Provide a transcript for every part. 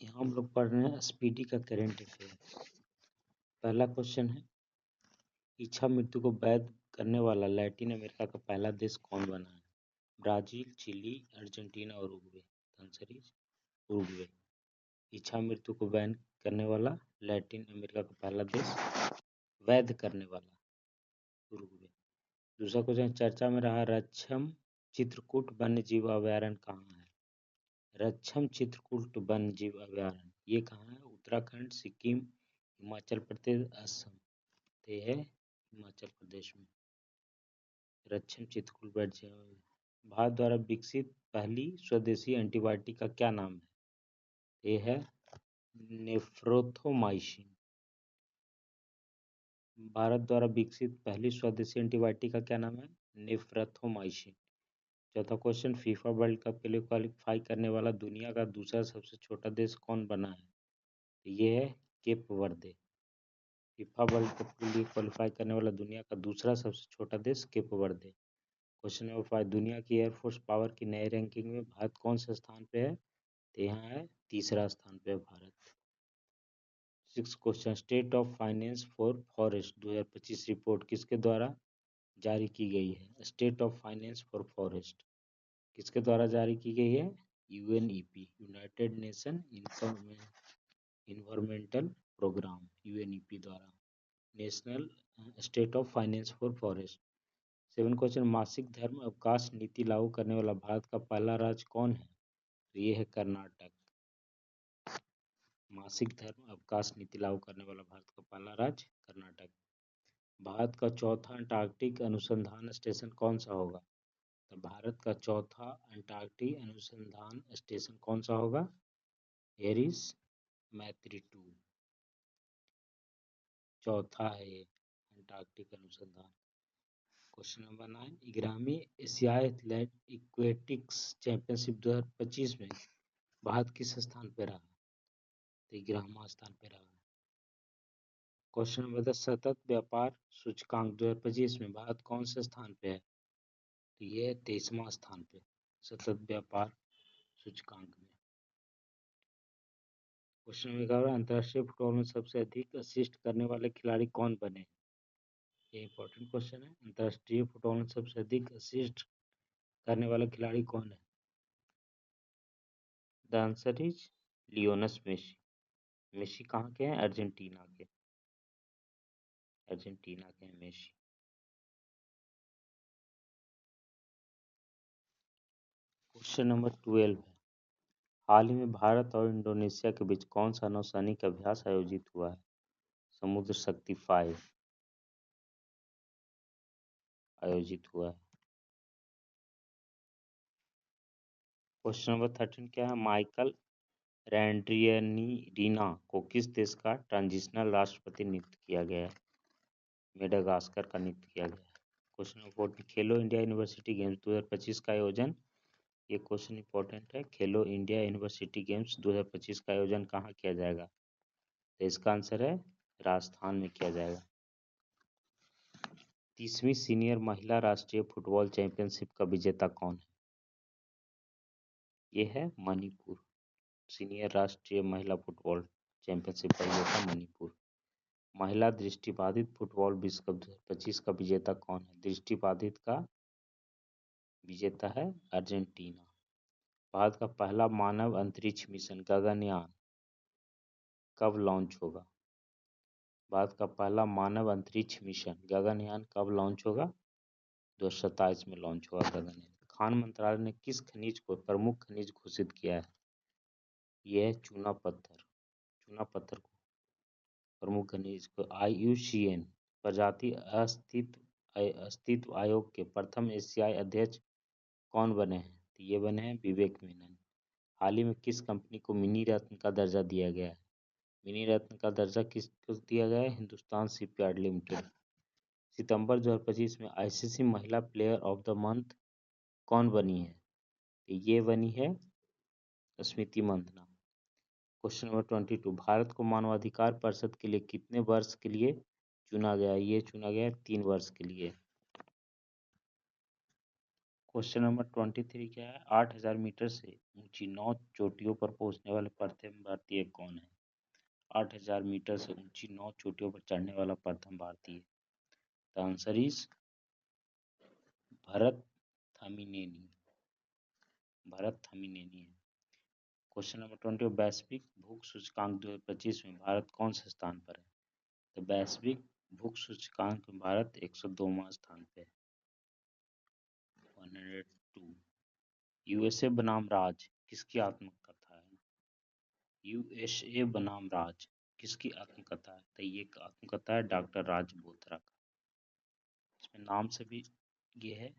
यहाँ हम लोग पढ़ रहे हैं स्पीडी का करेंट अफेयर। पहला क्वेश्चन है, इच्छा मृत्यु को वैध करने वाला लैटिन अमेरिका का पहला देश कौन बना है? ब्राजील, चिली, अर्जेंटीना और उरुग्वे। Answer is Uruguay. इच्छा मृत्यु को बैन करने वाला लैटिन अमेरिका का पहला देश, वैध करने वाला उरुग्वे। दूसरा क्वेश्चन, चर्चा में रहा रक्षम चित्रकूट वन्य जीव अभयारण्य कहाँ है? रक्षम चित्रकूट वन्य जीव अभयारण्य ये कहाँ है? उत्तराखंड, सिक्किम, हिमाचल प्रदेश, असम। ये है हिमाचल प्रदेश में रक्षम चित्रकूट वन्य जीव। भारत द्वारा विकसित पहली स्वदेशी एंटीबायोटिक का क्या नाम है? ये है नेफ्रोथोमाइसिन। भारत द्वारा विकसित पहली स्वदेशी एंटीबायोटिक का क्या नाम है? नेफ्रोथोमाइसिन। चौथा क्वेश्चन, फीफा वर्ल्ड कप के लिए क्वालिफाई करने वाला दुनिया का दूसरा सबसे छोटा देश कौन बना है? ये है केप वर्दे। फीफा वर्ल्ड कप के लिए क्वालिफाई करने वाला दुनिया का दूसरा सबसे छोटा देश केप वर्दे। क्वेश्चन नंबर 5, दुनिया की एयरफोर्स पावर की नई रैंकिंग में भारत कौन से स्थान पे है? तो यहाँ है तीसरा स्थान पे Bharat. 6 question, state of finance for forest 2025 report किसके द्वारा जारी की गई है? State of finance for forest किसके द्वारा जारी की गई है? UNEP, United Nation Environmental programme, UNEP द्वारा national state of finance for forest. 7 question, मासिक धर्म अवकाश नीति लागू करने वाला भारत का पहला राज्य कौन है? तो ये है कर्नाटक। मासिक धर्म अवकाश नीति लागू करने वाला भारत का पहला राज्य कर्नाटक। भारत का चौथा अंटार्कटिक अनुसंधान स्टेशन कौन सा होगा? तो भारत का चौथा अंटार्कटिक अनुसंधान स्टेशन कौन सा होगा? एरिस मैत्री 2 चौथा है ये अंटार्कटिक अनुसंधान। क्वेश्चन नंबर 9, 11वीं एशियाई एक्वेटिक्स चैंपियनशिप 2025 में भारत किस स्थान पर रहा? तो 11वां स्थान पर रहा। क्वेश्चन नंबर 10, सतत व्यापार सूचकांक 2025 में भारत कौन से स्थान पे है? तो ये 23वां स्थान पे सतत व्यापार सूचकांक में। क्वेश्चन नंबर 11, अंतर्राष्ट्रीय फुटबॉल में सबसे अधिक असिस्ट करने वाले खिलाड़ी कौन बने? ये इंपॉर्टेंट क्वेश्चन है। अंतर्राष्ट्रीय फुटबॉल में सबसे अधिक असिस्ट करने वाला खिलाड़ी कौन है? The answer is Lionel Messi. Messi कहाँ के हैं? अर्जेंटीना के। अर्जेंटीना के हैं मेसी। क्वेश्चन नंबर 12 है, हाल ही में भारत और इंडोनेशिया के बीच कौन सा नौसैनिक अभ्यास आयोजित हुआ है? समुद्र शक्ति 5 आयोजित हुआ है। क्वेश्चन नंबर 13 क्या है, माइकल रैंड्रियनीरीना को किस देश का ट्रांजिशनल राष्ट्रपति नियुक्त किया गया है? मेडागास्कर का नियुक्त किया गया है। क्वेश्चन नंबर 14, खेलो इंडिया यूनिवर्सिटी गेम्स 2025 का आयोजन, ये क्वेश्चन इंपॉर्टेंट है, खेलो इंडिया यूनिवर्सिटी गेम्स 2025 का आयोजन कहाँ किया जाएगा? तो इसका आंसर है राजस्थान में किया जाएगा। 30वीं सीनियर महिला राष्ट्रीय फुटबॉल चैंपियनशिप का विजेता कौन है? ये है मणिपुर। सीनियर राष्ट्रीय महिला फुटबॉल चैंपियनशिप का विजेता मणिपुर। महिला दृष्टिबाधित फुटबॉल विश्व कप 2025 का विजेता कौन है? दृष्टिबाधित का विजेता है अर्जेंटीना। भारत का पहला मानव अंतरिक्ष मिशन गगनयान कब लॉन्च होगा? भारत का पहला मानव अंतरिक्ष मिशन गगनयान कब लॉन्च होगा? 2027 में लॉन्च होगा गगनयान। खान मंत्रालय ने किस खनिज को प्रमुख खनिज घोषित किया है? यह है चूना पत्थर। चूना पत्थर को प्रमुख खनिज को IUCN प्रजाति अस्तित्व आयोग के प्रथम एशियाई अध्यक्ष कौन बने हैं? तो ये बने हैं विवेक मेनन। हाल ही में किस कंपनी को मिनी रत्न का दर्जा दिया गया है? मिनी रत्न का दर्जा किसको दिया गया है? Hindustan shipyard limited. सितंबर 2025 में ICC महिला प्लेयर ऑफ द मंथ कौन बनी है? तो ये बनी है स्मृति मंथना। क्वेश्चन नंबर 22, भारत को मानवाधिकार परिषद के लिए कितने वर्ष के लिए चुना गया? ये चुना गया 3 वर्ष के लिए। क्वेश्चन नंबर 23 क्या है? 8,000 मीटर से ऊंची 9 चोटियों पर पहुंचने वाले प्रथम भारतीय कौन है? 8,000 मीटर से ऊंची 9 चोटियों पर चढ़ने वाला प्रथम भारतीय। The answer is Bharat Thamineni. Bharat Thamineni है। क्वेश्चन नंबर 20, वैश्विक भूख सूचकांक 2025 में भारत कौन से स्थान पर है? तो वैश्विक भूख सूचकांक में भारत 102वां स्थान पे है। 102। यूएसए बनाम राज किसकी आत्मकथा है? यूएसए बनाम राज किसकी आत्मकथा है? तो ये आत्मकथा है डॉक्टर राज बोथरा का। इसमें नाम से भी ये है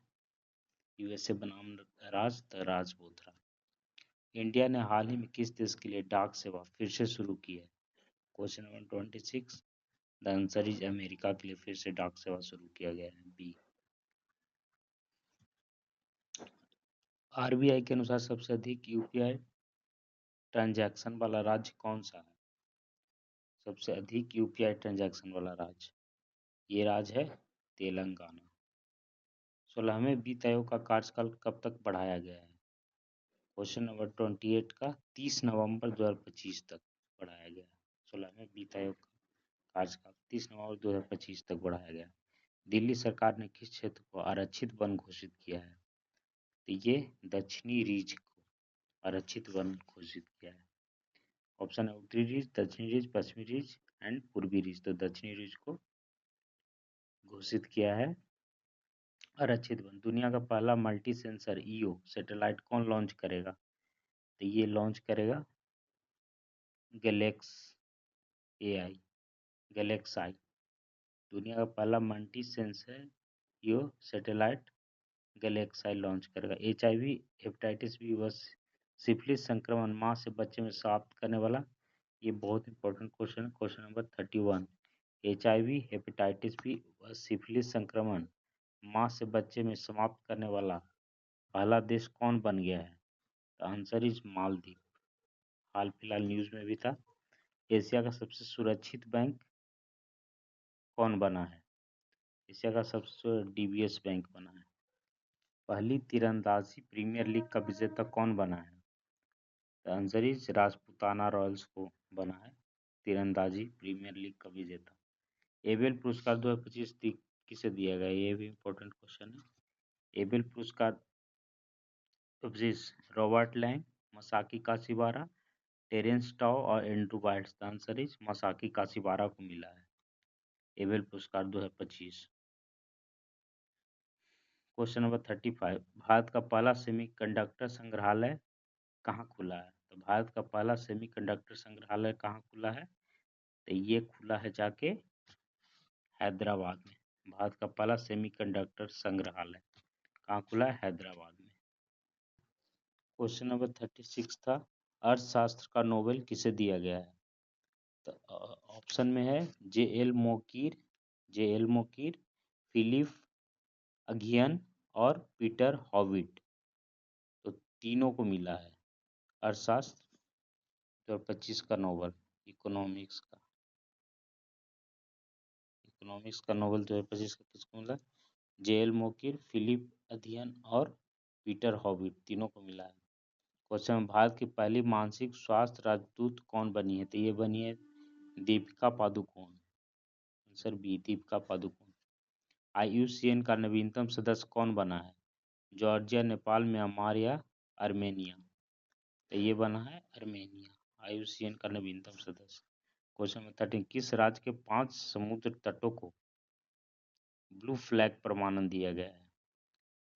यूएसए बनाम राज, द राज बोथरा। इंडिया ने हाल ही में किस देश के लिए डाक सेवा फिर से शुरू की है? Question number 26, the answer is America के लिए फिर से डाक सेवा शुरू किया गया है। बी। आरबीआई के अनुसार सबसे अधिक यूपीआई ट्रांजैक्शन वाला राज्य कौन सा है? सबसे अधिक यूपीआई ट्रांजैक्शन वाला राज्य, ये राज्य है तेलंगाना। 16वें वित्त आयोग का कार्यकाल कब तक बढ़ाया गया है? क्वेश्चन नंबर 28 का 30 नवंबर 2025 तक बढ़ाया गया। 16वें वित्त आयोग का कार्यकाल 30 नवंबर 2025 तक बढ़ाया गया। दिल्ली सरकार ने किस क्षेत्र को आरक्षित वन घोषित किया है? तो ये दक्षिणी रीज को आरक्षित वन घोषित किया है। ऑप्शन है उत्तरी रीज, दक्षिणी रीज, पश्चिमी रीज एंड पूर्वी रीज। तो दक्षिणी रीज को घोषित किया है आरक्षित वन। दुनिया का पहला मल्टी सेंसर ईओ सैटेलाइट कौन लॉन्च करेगा? तो ये लॉन्च करेगा गैलेक्स एआई, गैलेक्साई। दुनिया का पहला multi sensor EO satellite GalaxEye launch करेगा। HIV, हेपेटाइटिस बी व सिफिलिस संक्रमण माँ से बच्चे में समाप्त करने वाला, ये बहुत इंपॉर्टेंट क्वेश्चन है। Question number 31, HIV, hepatitis B व सिफिलिस संक्रमण माँ से बच्चे में समाप्त करने वाला पहला देश कौन बन गया है? Answer is Maldives. हाल फिलहाल न्यूज में भी था। एशिया का सबसे सुरक्षित बैंक कौन बना है? एशिया का सबसे DBS बैंक बना है। पहली तीरंदाजी प्रीमियर लीग का विजेता कौन बना है? आंसर इज राजपूताना रॉयल्स को बना है तीरंदाजी प्रीमियर लीग का विजेता। एबेल पुरस्कार 2025 किसे दिया गया? ये भी इंपॉर्टेंट क्वेश्चन है। एबेल पुरस्कार 2025 Robert Lang, Masaki Kashiwara, Terence Tao और Andrew Wiles. Answer is Masaki Kashiwara को मिला है एबेल पुरस्कार 2025। क्वेश्चन नंबर 35, भारत का पहला सेमीकंडक्टर संग्रहालय कहाँ खुला है? तो भारत का पहला सेमीकंडक्टर संग्रहालय कहाँ खुला है? तो ये खुला है जाके हैदराबाद में। भारत का पहला सेमीकंडक्टर संग्रहालय कहाँ खुला है? हैदराबाद में। क्वेश्चन नंबर 36 था, अर्थशास्त्र का नोबेल किसे दिया गया है? तो ऑप्शन में है J L Mokyr, Philip Aghion और पीटर हॉविट। तो तीनों को मिला है अर्थशास्त्र 2025 का नोबेल। इकोनॉमिक्स का नोबेल 2025 का किसको मिला? जे.एल मोकीर, फिलिप अगियन और पीटर हॉविट, तीनों को मिला है। क्वेश्चन, भारत की पहली मानसिक स्वास्थ्य राजदूत कौन बनी है? तो ये बनी है Deepika Padukone. Answer B, Deepika Padukone. IUCN का नवीनतम सदस्य कौन बना है? जॉर्जिया, नेपाल, म्यांमार या आर्मेनिया? तो ये बना है आर्मेनिया, IUCN का नवीनतम सदस्य। क्वेश्चन नंबर 13, किस राज्य के 5 समुद्र तटों को ब्लू फ्लैग प्रमाणन दिया गया है?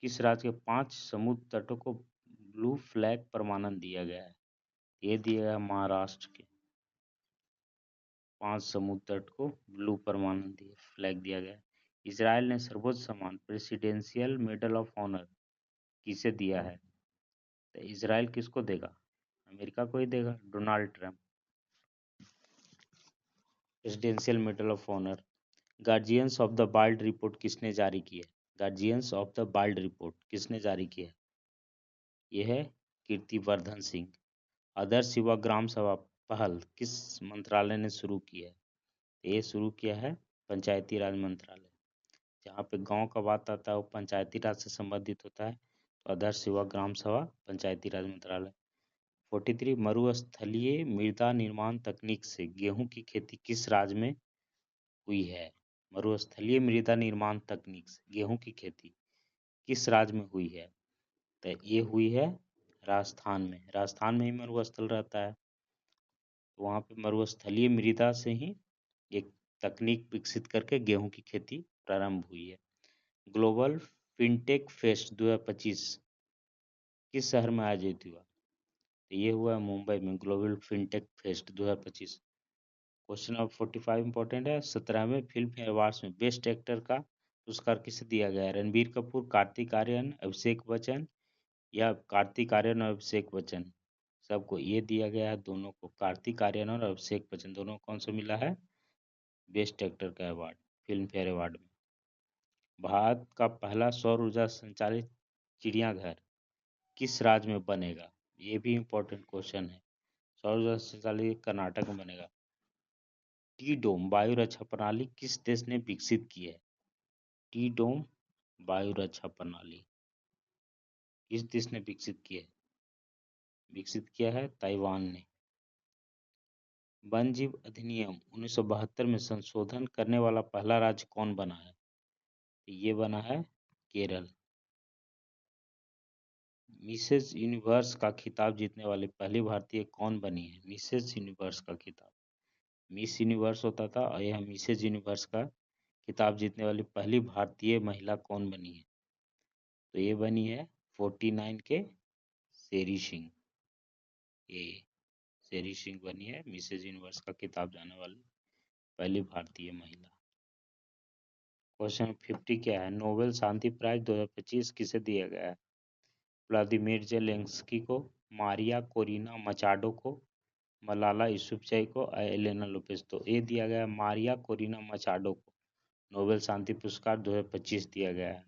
किस राज्य के 5 समुद्र तटों को ब्लू फ्लैग प्रमाणन दिया गया है? ये दिया गया महाराष्ट्र के 5 समुद्र तट को ब्लू प्रमाणन दिया फ्लैग दिया गया है। इसराइल ने सर्वोच्च सम्मान प्रेसिडेंशियल मेडल ऑफ ऑनर किसे दिया है? तो इसराइल किसको देगा? अमेरिका को ही देगा, Donald Trump. Presidential medal of honour. Guardians of the wild report किसने जारी की है? Guardians of the wild report किसने जारी की है? यह है कीर्तिवर्धन सिंह। आदर्श युवा ग्राम सभा पहल किस मंत्रालय ने शुरू की है? ये शुरू किया है पंचायती राज मंत्रालय। जहाँ पे गांव का बात आता है वो पंचायती राज से संबंधित होता है, आदर्श सेवा ग्राम सभा पंचायती राज मंत्रालय। 43 मरुस्थलीय मृदा निर्माण तकनीक से गेहूं की खेती किस राज्य में हुई है? मरुस्थलीय मृदा निर्माण तकनीक से गेहूं की खेती किस राज्य में हुई है? तो ये हुई है राजस्थान में। राजस्थान में ही मरुस्थल रहता है, तो वहाँ पे मरुस्थलीय मृदा से ही एक तकनीक विकसित करके गेहूं की खेती प्रारंभ हुई है। ग्लोबल फिनटेक फेस्ट 2025 किस शहर में आयोजित हुआ? तो ये हुआ है मुंबई में, global fintech fest 2025। Question number 45 important है। 17वें फिल्म फेयर अवार्ड्स में बेस्ट एक्टर का पुरस्कार किसे दिया गया है? रणबीर कपूर, कार्तिक आर्यन, अभिषेक बच्चन या कार्तिक आर्यन और अभिषेक बच्चन? सबको ये दिया गया है, दोनों को, कार्तिक आर्यन और अभिषेक बच्चन दोनों को कौन सा मिला है बेस्ट एक्टर का अवार्ड फिल्म फेयर अवार्ड में। भारत का पहला सौर ऊर्जा संचालित चिड़ियाघर किस राज्य में बनेगा? ये भी इम्पोर्टेंट क्वेश्चन है। सौर ऊर्जा संचालित कर्नाटक में बनेगा। टी डोम वायु रक्षा प्रणाली किस देश ने विकसित की है? टी डोम वायु रक्षा प्रणाली किस देश ने विकसित की है? विकसित किया है ताइवान ने। वन जीव अधिनियम 1972 में संशोधन करने वाला पहला राज्य कौन बना है? ये बना है केरल। मिसेस यूनिवर्स का खिताब जीतने वाली पहली भारतीय कौन बनी है? मिसेस यूनिवर्स का खिताब, मिस यूनिवर्स होता था और यह मिसेस यूनिवर्स का खिताब जीतने वाली पहली भारतीय महिला कौन बनी है? तो ये बनी है 49 के शेरी सिंह। ये शेरी सिंह बनी है मिसेज यूनिवर्स का खिताब जाने वाली पहली भारतीय महिला। क्वेश्चन 50 क्या है? नोबेल शांति प्राइज 2025 किसे दिया गया है? व्लादिमीर जेलेंस्की को, मारिया कोरिना मचाडो को, मलाला यूसुफजई को, एलेना लोपेज। तो ये दिया गया है मारिया कोरिना मचाडो को नोबेल शांति पुरस्कार 2025 दिया गया है।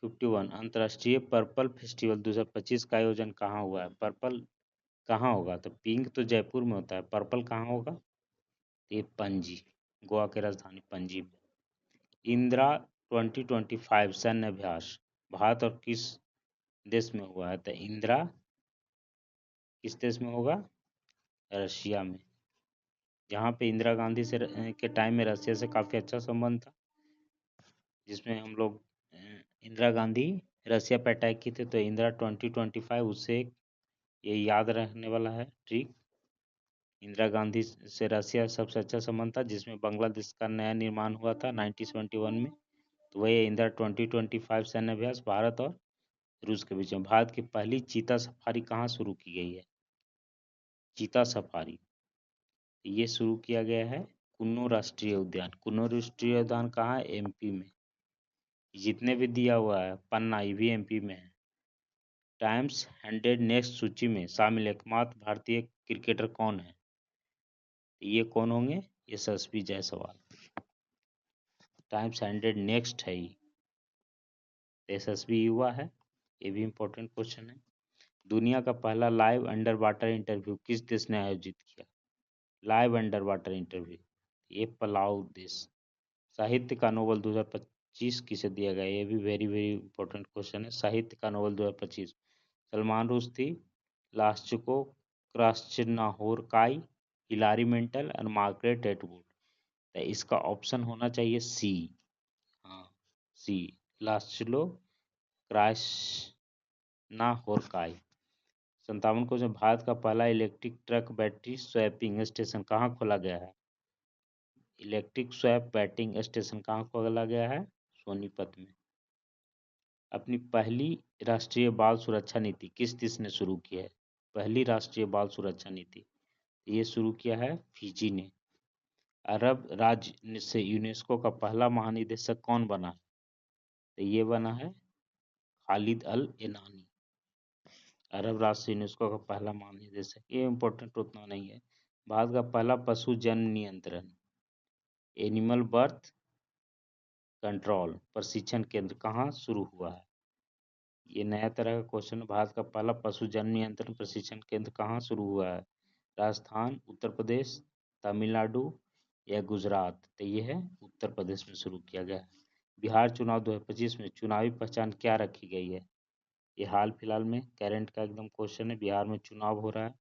51 अंतर्राष्ट्रीय पर्पल फेस्टिवल 2025 का आयोजन कहाँ हुआ है? पर्पल कहाँ होगा? तो पिंक तो जयपुर में होता है, पर्पल कहाँ होगा? ये पणजी, गोवा की राजधानी पणजी में। इंदिरा 2025 सैन्य अभ्यास भारत और किस देश में हुआ है? तो इंदिरा किस देश में होगा? रशिया में, जहाँ पे इंदिरा गांधी से के टाइम में रशिया से काफ़ी अच्छा संबंध था, जिसमें हम लोग इंदिरा गांधी रशिया पर अटैक की थे, तो इंदिरा 2025 उससे ये याद रखने वाला है ट्रिक। इंदिरा गांधी से रशिया सबसे अच्छा संबंध था, जिसमें बांग्लादेश का नया निर्माण हुआ था 1971 में, तो वही इंदिरा 2025 सैन्य अभ्यास भारत और रूस के बीच में। भारत की पहली चीता सफारी कहाँ शुरू की गई है? चीता सफारी ये शुरू किया गया है कुन्नू राष्ट्रीय उद्यान। कुन्नू राष्ट्रीय उद्यान कहाँ है? एमपी में। जितने भी दिया हुआ है पन्ना, ये भी एमपी में है। टाइम्स 100 नेक्स्ट सूची में शामिल एकमात्र भारतीय क्रिकेटर कौन है? ये कौन होंगे? यशस्वी जायसवाल। टाइम्स 100 नेक्स्ट है ये, यशस्वी युवा है। ये भी इम्पोर्टेंट क्वेश्चन है। दुनिया का पहला लाइव अंडर वाटर इंटरव्यू किस देश ने आयोजित किया? लाइव अंडर वाटर इंटरव्यू ये पलाऊ देश। साहित्य का नोबेल 2025 किसे दिया गया? ये भी वेरी वेरी इंपॉर्टेंट क्वेश्चन है। साहित्य का नोबेल 2025 सलमान रुश्दी, लास्चको क्रास्चनाहोरकाई, हिलारी मेंटल और मार्गरेट एटवुड। तो इसका ऑप्शन होना चाहिए सी। हाँ सी, लास्चलो क्रास्चनाहोरकाई। 57 को भारत का पहला electric truck battery swapping station कहाँ खोला गया है? इलेक्ट्रिक स्वैप बैटिंग स्टेशन कहाँ खोला गया है? सोनीपत में। अपनी पहली राष्ट्रीय बाल सुरक्षा नीति किस देश ने शुरू की है? पहली राष्ट्रीय बाल सुरक्षा नीति ये शुरू किया है फिजी ने। अरब राज्य से यूनेस्को का पहला महानिदेशक कौन बना है? तो ये बना है खालिद अल एनानी। अरब राज्य से यूनेस्को का पहला महानिदेशक, ये इम्पोर्टेंट उतना नहीं है। भारत का पहला पशु जन्म नियंत्रण एनिमल बर्थ कंट्रोल प्रशिक्षण केंद्र कहाँ शुरू हुआ है? ये नया तरह का क्वेश्चन। भारत का पहला पशु जन्म नियंत्रण प्रशिक्षण केंद्र कहाँ शुरू हुआ है? राजस्थान, उत्तर प्रदेश, तमिलनाडु या गुजरात? तो ये है उत्तर प्रदेश में शुरू किया गया है। बिहार चुनाव 2025 में चुनावी पहचान क्या रखी गई है? ये हाल फिलहाल में करंट का एकदम क्वेश्चन है। बिहार में चुनाव हो रहा है,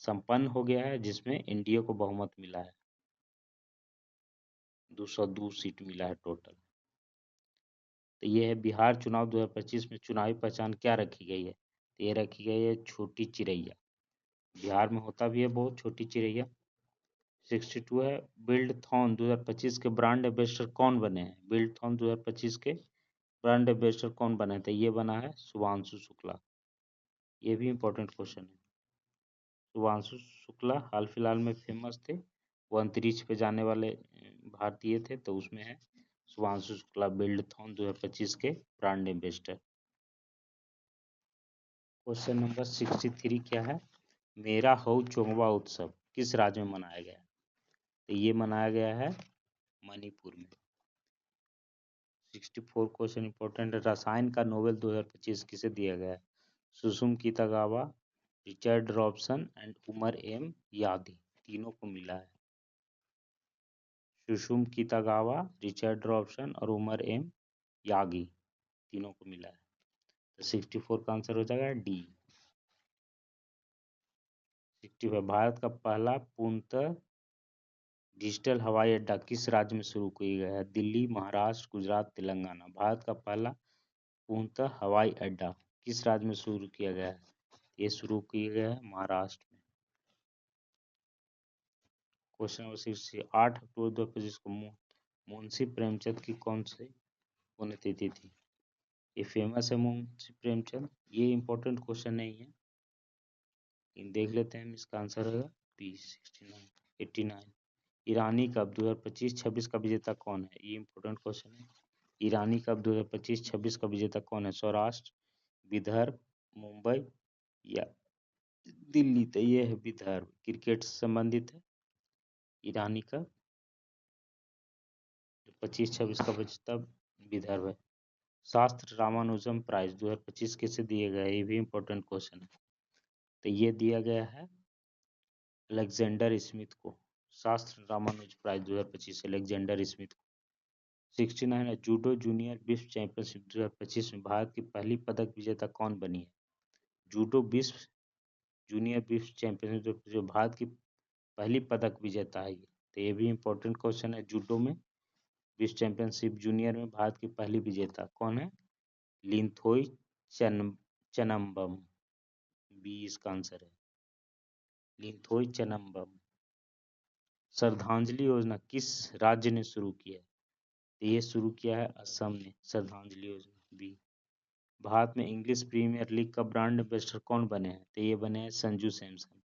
संपन्न हो गया है, जिसमें एनडीए को बहुमत मिला है, 202 सीट मिला है टोटल। तो ये है बिहार चुनाव 2025 में चुनावी पहचान क्या रखी गई है? तो ये रखी गई है छोटी चिरैया। बिहार में होता भी है बहुत छोटी चिरैया। 62 है बिल्डथॉन 2025 के ब्रांड एम्बेसडर कौन बने हैं? बिल्डथॉन 2025 के ब्रांड एम्बेसडर कौन बने थे? ये बना है शुभांशु शुक्ला। ये भी इम्पोर्टेंट क्वेश्चन है। शुभांशु शुक्ला हाल फिलहाल में फेमस थे, वो अंतरिक्ष पे जाने वाले भारतीय थे, तो उसमें है शुभांशु शुक्ला बिल्डथॉन 2025 के ब्रांड एम्बेसडर। क्वेश्चन नंबर 63 क्या है? मेरा हऊ चोंगवा उत्सव किस राज्य में मनाया गया? तो ये मनाया गया है मणिपुर में। 64 क्वेश्चन इंपॉर्टेंट है। रसायन का नोबेल 2025 किसे दिया गया है? Susumu Kitagawa, Richard Robson and Omar M Yaghi, तीनों को मिला है। सुसुम कितागावा, रिचर्ड रॉबसन और उमर एम यागी, तीनों को मिला है। तो 64 का आंसर हो जाएगा डी। 65 भारत का पहला पूर्णतः डिजिटल हवाई अड्डा किस राज्य में शुरू किया गया है? दिल्ली, महाराष्ट्र, गुजरात, तेलंगाना। भारत का पहला पूर्णतः हवाई अड्डा किस राज्य में शुरू किया गया है? ये शुरू किया गया है महाराष्ट्र में। क्वेश्चन नंबर 8 अक्टूबर 2025 को मुंशी प्रेमचंद की कौन सी पुण्यतिथि थी? ये फेमस है मुंशी प्रेमचंद। ये इंपॉर्टेंट क्वेश्चन नहीं है, देख लेते हैं। इसका आंसर होगा बी 69 89। ईरानी कप 2025-26 का विजेता कौन है? ये इंपॉर्टेंट क्वेश्चन है। ईरानी कप 2025-26 का विजेता कौन है? सौराष्ट्र, विदर्भ, मुंबई या दिल्ली? तो ये है विदर्भ। क्रिकेट से संबंधित है। ईरानी कप 25-26 का विजेता विदर्भ है। शास्त्र रामानुजम प्राइज 2025 किसे दिए गए? ये भी इंपॉर्टेंट क्वेश्चन है। तो ये दिया गया है अलेक्जेंडर स्मिथ को। शास्त्र रामानुज प्राइज 2025 अलेक्जेंडर स्मिथ को। 69 है जूडो जूनियर विश्व चैंपियनशिप 2025 में भारत की पहली पदक विजेता कौन बनी है? जूडो विश्व जूनियर विश्व चैंपियनशिप जो भारत की पहली पदक विजेता है। तो ये भी इंपॉर्टेंट क्वेश्चन है। जूडो में विश्व चैंपियनशिप जूनियर में भारत की पहली विजेता कौन है? लिंथोई चनम्बम, बी इसका आंसर है। लिंथोई चनम्बम। श्रद्धांजलि योजना किस राज्य ने शुरू की है? तो ये शुरू किया है असम ने श्रद्धांजलि योजना। बी। भारत में इंग्लिश प्रीमियर लीग का ब्रांड एम्बेसडर कौन बने हैं? तो ये बने हैं संजू सैमसन।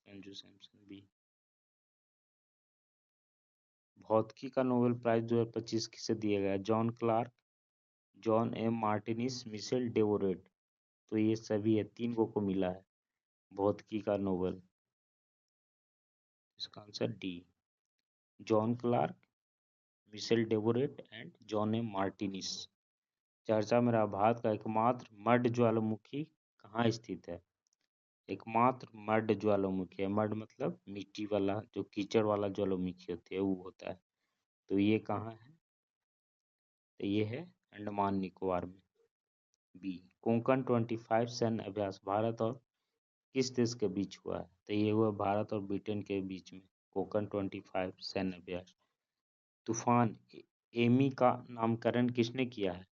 संजू सैमसन बी। भौतिकी का नोबेल प्राइज 2025 किसे दिया गया? John Clarke, John M Martinis, Michel Devoret. तो ये सभी है, 3 को मिला है भौतिकी का नोबेल। इसका answer D. John Clarke, Michel Devoret and John M Martinis. चर्चा में रहा भारत का एकमात्र मड ज्वालामुखी कहाँ स्थित है? एकमात्र मड ज्वालामुखी है। मड मतलब मिट्टी वाला, जो कीचड़ वाला ज्वालामुखी होती है वो होता है। तो ये कहाँ है? तो ये है अंडमान निकोबार में। बी। कोंकण 25 सैन्य अभ्यास भारत और किस देश के बीच हुआ है? तो ये हुआ भारत और ब्रिटेन के बीच में कोंकण 25 सैन्य अभ्यास। तूफान एमी का नामकरण किसने किया है?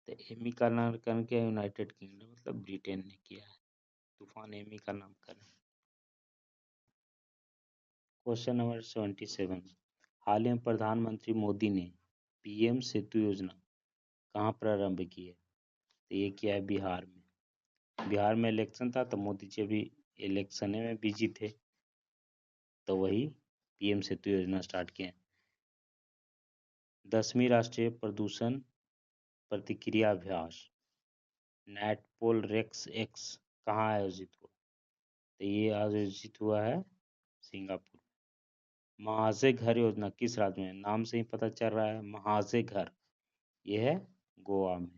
तो एमी का नामकरण किया यूनाइटेड किंगडम मतलब ब्रिटेन ने किया है। तूफान एमी का नामकरण। क्वेश्चन नंबर 77 हाल ही में प्रधानमंत्री मोदी ने पीएम सेतु योजना कहाँ प्रारंभ की है? तो ये किया है बिहार में। बिहार में इलेक्शन था तो मोदी जी अभी इलेक्शन में बिजी थे, तो वही पीएम सेतु योजना स्टार्ट किए। 10वीं राष्ट्रीय प्रदूषण प्रतिक्रिया अभ्यास नेटपोल रेक्स एक्स कहाँ आयोजित हुआ? तो ये आयोजित हुआ है सिंगापुर। महाशय घर योजना किस राज्य में? नाम से ही पता चल रहा है महाशय घर, ये है गोवा में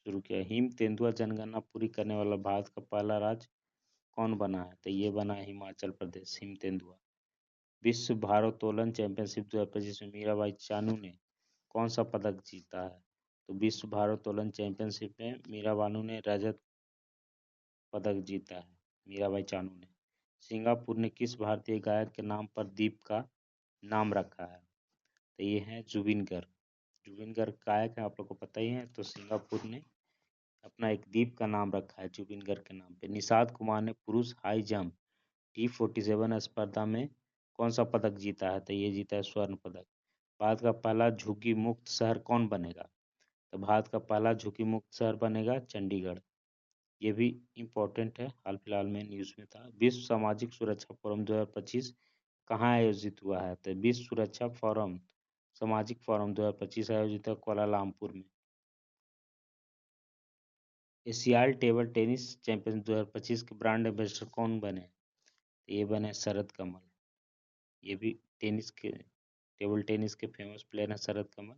शुरू किया। हिम तेंदुआ जनगणना पूरी करने वाला भारत का पहला राज्य कौन बना है? तो ये बना है हिमाचल प्रदेश। हिम तेंदुआ विश्व भारोत्तोलन चैंपियनशिप 2025 में मीराबाई चानू ने कौन सा पदक जीता है? तो विश्व भारोत्तोलन चैंपियनशिप में मीरा बानू ने रजत पदक जीता है, मीराबाई चानू ने। सिंगापुर ने किस भारतीय गायक के नाम पर द्वीप का नाम रखा है? तो ये है जुबिन गर्ग। जुबिन गर्ग गायक है, आप लोग को पता ही है। तो सिंगापुर ने अपना एक द्वीप का नाम रखा है जुबिन गर्ग के नाम पे। निषाद कुमार ने पुरुष हाई जंप T47 स्पर्धा में कौन सा पदक जीता है? तो ये जीता है स्वर्ण पदक। भारत का पहला झुग्गी मुक्त शहर कौन बनेगा? तो भारत का पहला झुग्गी मुक्त शहर बनेगा चंडीगढ़। ये भी इम्पोर्टेंट है, हाल फिलहाल में न्यूज़ में था। विश्व सामाजिक सुरक्षा फोरम 2025 कहाँ आयोजित हुआ है? तो विश्व सुरक्षा फोरम सामाजिक फोरम 2025 आयोजित है कोलालमपुर में। एशियाई टेबल टेनिस चैंपियन 2025 के ब्रांड एम्बेसडर कौन बने? ये बने शरद कमल। ये भी टेबल टेनिस के फेमस प्लेयर हैं शरद कमल,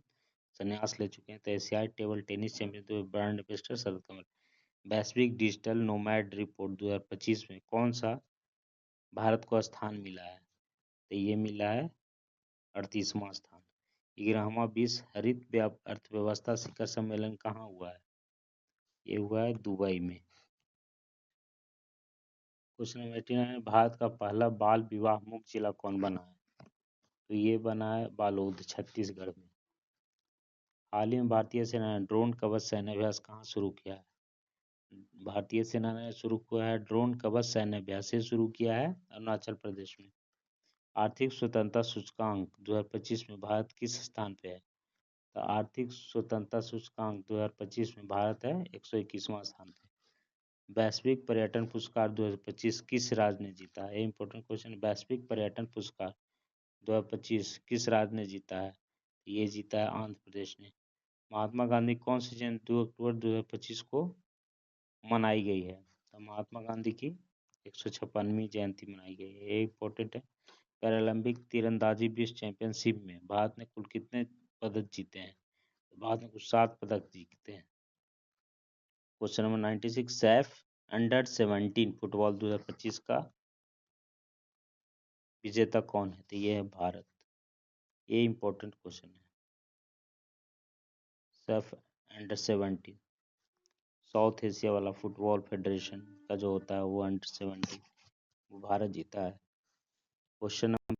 संन्यास ले चुके हैं। तो एशियाई टेबल टेनिस चैंपियन तो ब्रांड एम्बेसडर शरद कमल। वैश्विक डिजिटल नोमैड रिपोर्ट 2025 में कौन सा भारत को स्थान मिला है? तो ये मिला है 38वां स्थान। 11वां विश्व हरित अर्थव्यवस्था शिखर सम्मेलन कहाँ हुआ है? ये हुआ है दुबई में। क्वेश्चन नंबर 89, भारत का पहला बाल विवाह मुक्त जिला कौन बना है? तो ये बना है बालोद, छत्तीसगढ़ में। हाल ही में भारतीय सेना ने ड्रोन कवच सैन्याभ्यास कहाँ शुरू किया है? भारतीय सेना ने शुरू किया है ड्रोन कवच सैन्याभ्यास से शुरू किया है अरुणाचल प्रदेश में। आर्थिक स्वतंत्रता सूचकांक 2025 में भारत किस स्थान पे है? तो आर्थिक स्वतंत्रता सूचकांक 2025 में भारत है 121वां स्थान पे। वैश्विक पर्यटन पुरस्कार 2025 किस राज्य ने जीता है? Important question. वैश्विक पर्यटन पुरस्कार 2025 किस राज्य ने जीता है? ये जीता है आंध्र प्रदेश ने। महात्मा गांधी कौन सी जयंती 2 अक्टूबर 2025 को मनाई गई है? तो महात्मा गांधी की 156वीं जयंती मनाई गई है, ये इम्पोर्टेंट है। पैरालंपिक तीरंदाजी विश्व चैंपियनशिप में भारत ने कुल कितने पदक जीते हैं? भारत ने कुल 7 पदक जीते हैं। Question number 96, Saif under 17 football 2025 का विजेता कौन है? तो ये है भारत। ये इम्पोर्टेंट क्वेश्चन है। सैफ अंडर 17 साउथ एशिया वाला फुटबॉल फेडरेशन का जो होता है वो अंडर 17 वो भारत जीता है। क्वेश्चन नंबर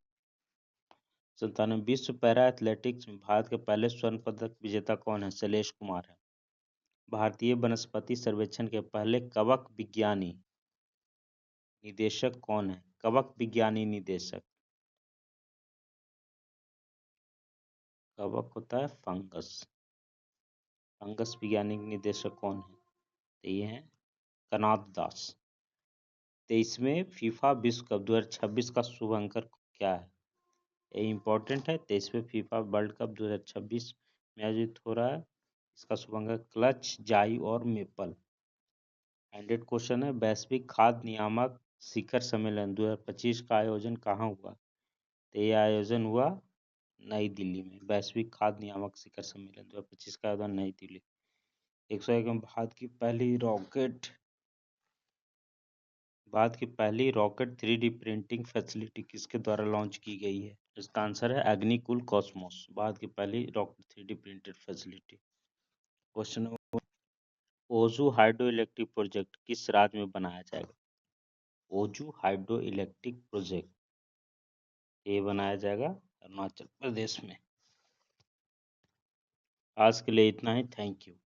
97, विश्व पैरा एथलेटिक्स में भारत के पहले स्वर्ण पदक विजेता कौन है? शैलेश कुमार है। भारतीय वनस्पति सर्वेक्षण के पहले कवक विज्ञानी निदेशक कौन है? कवक विज्ञानी निदेशक, कवक होता है फंगस, फंगस वैज्ञानिक निदेशक कौन है? तो ये है कनाद दास। 23वें फीफा विश्व कप 2026 का शुभ अंक क्या है? ये इम्पोर्टेंट है। 23वें फीफा वर्ल्ड कप 2026 में आयोजित हो रहा है। इसका शुभ अंक क्लच, जाई और मेपल। 100 क्वेश्चन है। वैश्विक खाद्य नियामक शिखर सम्मेलन 2025 का आयोजन कहाँ हुआ? तो ये आयोजन हुआ नई दिल्ली में। वैश्विक खाद्य नियामक शिखर सम्मेलन 2025 का आयोजन नई दिल्ली। 101 में भारत की पहली रॉकेट 3D प्रिंटिंग फैसिलिटी किसके द्वारा लॉन्च की गई है? इसका आंसर है अग्निकुल कॉस्मोस, भारत की पहली rocket 3D printed facility. Question number, Oju hydro electric project किस राज्य में बनाया जाएगा? ओजू हाइड्रो इलेक्ट्रिक प्रोजेक्ट ये बनाया जाएगा अरुणाचल प्रदेश में। आज के लिए इतना ही, थैंक यू।